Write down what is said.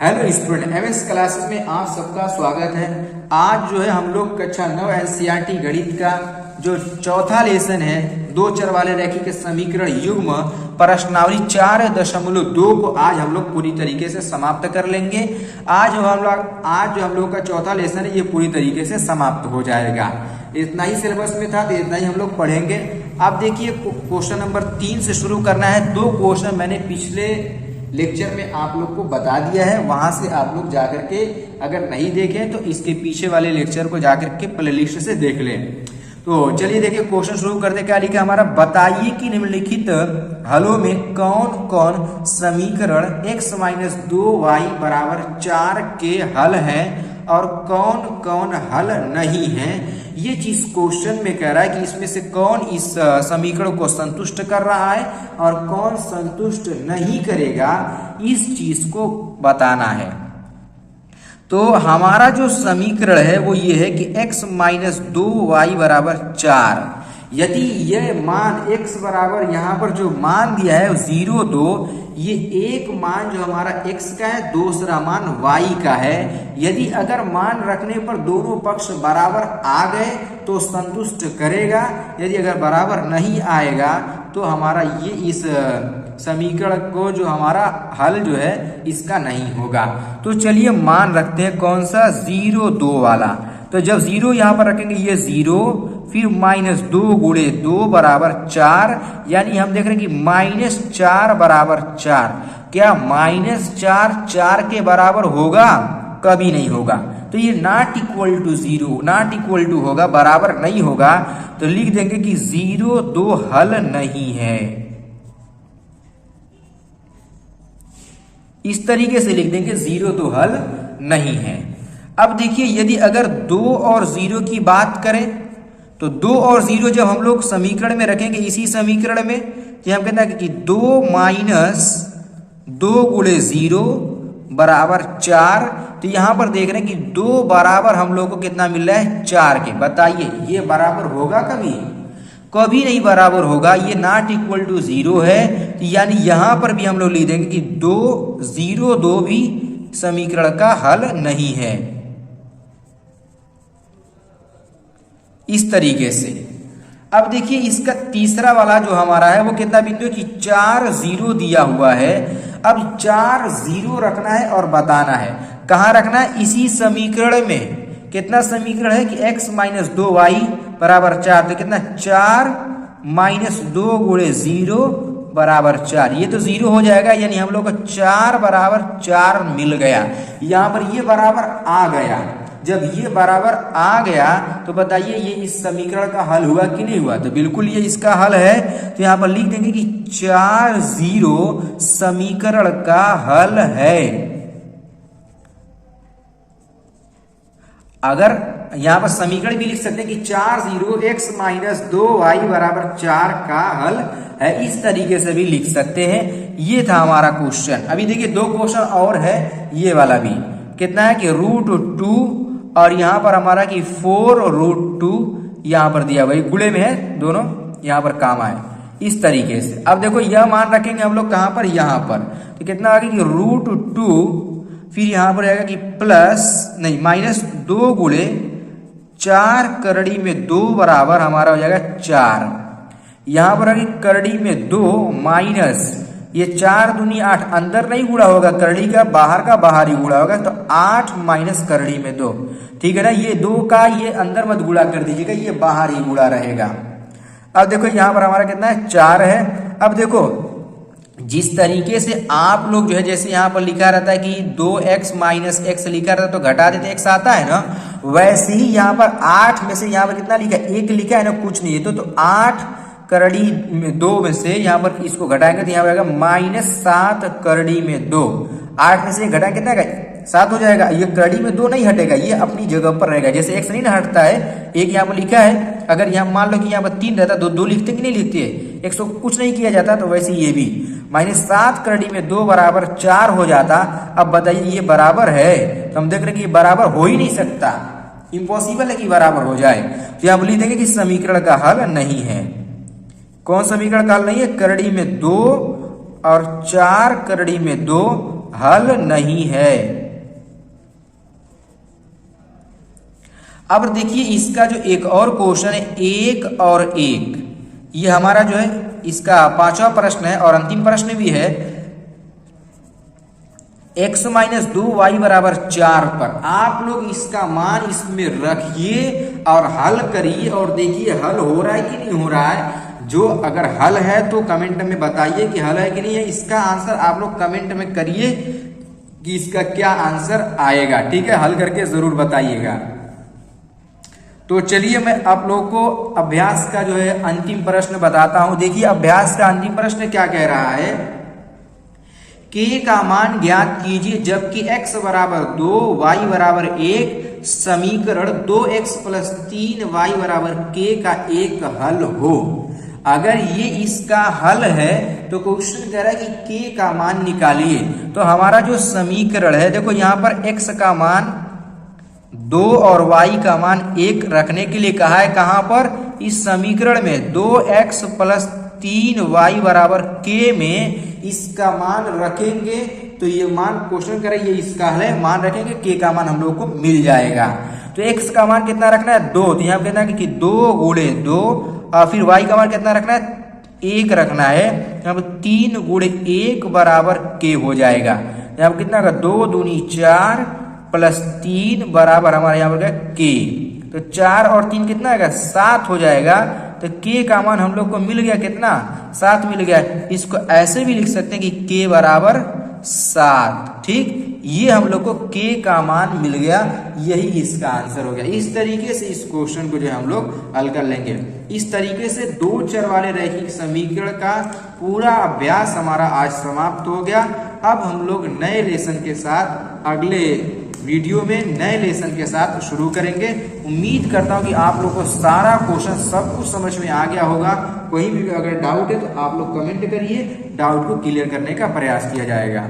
Hello student, MS classes में आप सबका स्वागत है। आज जो है हम लोग कक्षा 9 एनसीईआरटी गणित का जो चौथा लेसन है, दो चर वाले रैखिक समीकरण युग्म प्रश्नावली 4.2 को आज हम लोग पूरी तरीके से समाप्त कर लेंगे। आज जो हम लोग का चौथा लेसन है ये पूरी तरीके से समाप्त हो जाएगा। इतना ही सिलेबस में था तो इतना ही हम लोग पढ़ेंगे। अब देखिए क्वेश्चन नंबर 3 से शुरू करना है। दो क्वेश्चन मैंने पिछले लेक्चर में आप लोग को बता दिया है, वहां से आप लोग जाकर के अगर नहीं देखें तो इसके पीछे वाले लेक्चर को जाकर के प्लेलिस्ट से देख लें। तो चलिए देखिए क्वेश्चन शुरू करते। क्या लिखा हमारा, बताइए कि निम्नलिखित हलों में कौन कौन समीकरण x-2y = 4 के हल हैं और कौन कौन हल नहीं है। ये चीज क्वेश्चन में कह रहा है कि इसमें से कौन इस समीकरण को संतुष्ट कर रहा है और कौन संतुष्ट नहीं करेगा, इस चीज को बताना है। तो हमारा जो समीकरण है वो ये है कि x-2y = 4। यदि ये मान x बराबर यहाँ पर जो मान दिया है 0, 2, ये एक मान जो हमारा x का है, दूसरा मान y का है। यदि अगर मान रखने पर दोनों पक्ष बराबर आ गए तो संतुष्ट करेगा, यदि अगर बराबर नहीं आएगा तो हमारा ये इस समीकरण को जो हमारा हल जो है इसका नहीं होगा। तो चलिए मान रखते हैं कौन सा, 0, 2 वाला। तो जब 0 यहाँ पर रखेंगे ये 0, फिर -2 × 2 = 4, यानी हम देख रहे हैं कि -4 = 4। क्या -4 4 के बराबर होगा? कभी नहीं होगा। तो ये not equal to 0, not equal to होगा, बराबर नहीं होगा। तो लिख देंगे कि 0, 2 हल नहीं है। इस तरीके से लिख देंगे 0, 2 हल नहीं है। अब देखिए यदि अगर 2 और 0 की बात करें तो 2 और 0 जब हम लोग समीकरण में रखेंगे, इसी समीकरण में, तो हम कहते हैं कि 2 - 2 × 0 = 4। तो यहां पर देख रहे हैं कि 2 बराबर हम लोग को कितना मिल रहा है, 4 के। बताइए ये बराबर होगा? कभी कभी नहीं बराबर होगा। ये नॉट इक्वल टू 0 है। तो यानी यहां पर भी हम लोग लिख देंगे कि 2, 0, 2 भी समीकरण का हल नहीं है। इस तरीके से अब देखिए इसका तीसरा वाला जो हमारा है वो कितना बिंदु कि 4, 0 दिया हुआ है। अब 4, 0 रखना है और बताना है कहाँ रखना है, इसी समीकरण में। कितना समीकरण है कि x-2y = 4। तो कितना, 4 - 2 × 0 = 4। ये तो 0 हो जाएगा, यानी हम लोग को 4 = 4 मिल गया। यहां पर ये बराबर आ गया। जब ये बराबर आ गया तो बताइए ये इस समीकरण का हल हुआ कि नहीं हुआ? तो बिल्कुल ये इसका हल है। तो यहां पर लिख देंगे कि 4, 0 समीकरण का हल है। अगर यहां पर समीकरण भी लिख सकते हैं कि 4, 0 x-2y = 4 का हल है। इस तरीके से भी लिख सकते हैं। ये था हमारा क्वेश्चन। अभी देखिए दो क्वेश्चन और है, ये वाला भी कितना है कि √2 और यहां पर हमारा कि 4√2 यहां पर दिया हुआ, गुणे में है दोनों, यहां पर काम आए इस तरीके से। अब देखो यह मान रखेंगे हम लोग कहां पर, यहां पर। तो कितना आ गया कि √2, फिर यहां पर आएगा कि -2 × 4 (2 बराबर हमारा हो जाएगा 4। यहां पर आगे करड़ी में 2 माइनस ये 4 दूनी 8, अंदर नहीं गुणा होगा करड़ी का बाहर ही गुणा होगा। तो 8 - करड़ी में 2, ठीक है ना। ये 2 का ये अंदर मत गुणा कर दीजिएगा, ये बाहर ही गुणा रहेगा। अब देखो यहां पर हमारा कितना है, 4 है। अब देखो जिस तरीके से आप लोग जो है, जैसे यहाँ पर लिखा रहता है कि 2x - x लिखा रहता है तो घटा देते x आता है ना, वैसे ही यहाँ पर 8 में से यहाँ पर कितना लिखा है, 1 लिखा है ना, कुछ नहीं है। तो 8 करड़ी में 2 में से यहाँ पर इसको घटाएंगे तो यहाँ पर आएगा -7 करड़ी में 2। 8 में से घटाएंगे कितना आएगा, 7 हो जाएगा। ये करड़ी में 2 नहीं हटेगा, ये अपनी जगह पर रहेगा। जैसे x नहीं ना हटता है, 1 यहाँ पर लिखा है, अगर यहाँ मान लो कि यहाँ पर 3 रहता तो 2 लिखते कि नहीं लिखते, 100 कुछ नहीं किया जाता। तो वैसे ये भी -7 करड़ी में 2 = 4 हो जाता। अब बताइए ये बराबर है? तो हम देख रहे हैं कि ये बराबर हो ही नहीं सकता, इम्पॉसिबल है कि बराबर हो जाए। तो यहाँ लिख देंगे कि समीकरण का हल नहीं है। कौन समीकरण का हल नहीं है? करड़ी में 2 और 4 करड़ी में 2 हल नहीं है। अब देखिए इसका जो एक और क्वेश्चन है, 1 और 1, ये हमारा जो है इसका 5वां प्रश्न है और अंतिम प्रश्न भी है। x माइनस 2y बराबर 4 पर आप लोग इसका मान इसमें रखिए और हल करिए और देखिए हल हो रहा है कि नहीं हो रहा है। जो अगर हल है तो कमेंट में बताइए कि हल है कि नहीं है। इसका आंसर आप लोग कमेंट में करिए कि इसका क्या आंसर आएगा, ठीक है, हल करके जरूर बताइएगा। तो चलिए मैं आप लोगों को अभ्यास का जो है अंतिम प्रश्न बताता हूं। देखिए अभ्यास का अंतिम प्रश्न क्या कह रहा है, k का मान ज्ञात कीजिए जबकि x बराबर 2 y बराबर 1 समीकरण 2x प्लस 3y बराबर k का एक हल हो। अगर ये इसका हल है तो क्वेश्चन कह रहा है कि k का मान निकालिए। तो हमारा जो समीकरण है, देखो यहाँ पर x का मान 2 और y का मान 1 रखने के लिए कहा है। कहां पर, इस समीकरण में 2x प्लस 3y बराबर k में इसका मान रखेंगे तो ये मान क्वेश्चन करे ये इसका हल है, मान रखेंगे k का मान हम लोग को मिल जाएगा। तो x का मान कितना रखना है, 2, तो यहाँ पे कहना है कि 2 गुणे 2 और फिर y का मान कितना रखना है, 1 रखना है। यहाँ पे 3 गुणे 1 बराबर k हो जाएगा। यहाँ पे कितना होगा, 2 दूनी 4 प्लस 3 बराबर हमारे यहाँ पर k। तो 4 और 3 कितना आएगा, 7 हो जाएगा। तो k का मान हम लोग को मिल गया, कितना, 7 मिल गया। इसको ऐसे भी लिख सकते हैं कि k बराबर 7, ठीक, ये हम लोग को k का मान मिल गया, यही इसका आंसर हो गया। इस तरीके से इस क्वेश्चन को जो हम लोग हल कर लेंगे। इस तरीके से 2 चर वाले रैखिक समीकरण का पूरा अभ्यास हमारा आज समाप्त हो गया। अब हम लोग नए लेसन के साथ अगले वीडियो में नए लेसन के साथ शुरू करेंगे। उम्मीद करता हूं कि आप लोग को सारा क्वेश्चन सब कुछ समझ में आ गया होगा। कोई भी अगर डाउट है तो आप लोग कमेंट करिए, डाउट को क्लियर करने का प्रयास किया जाएगा।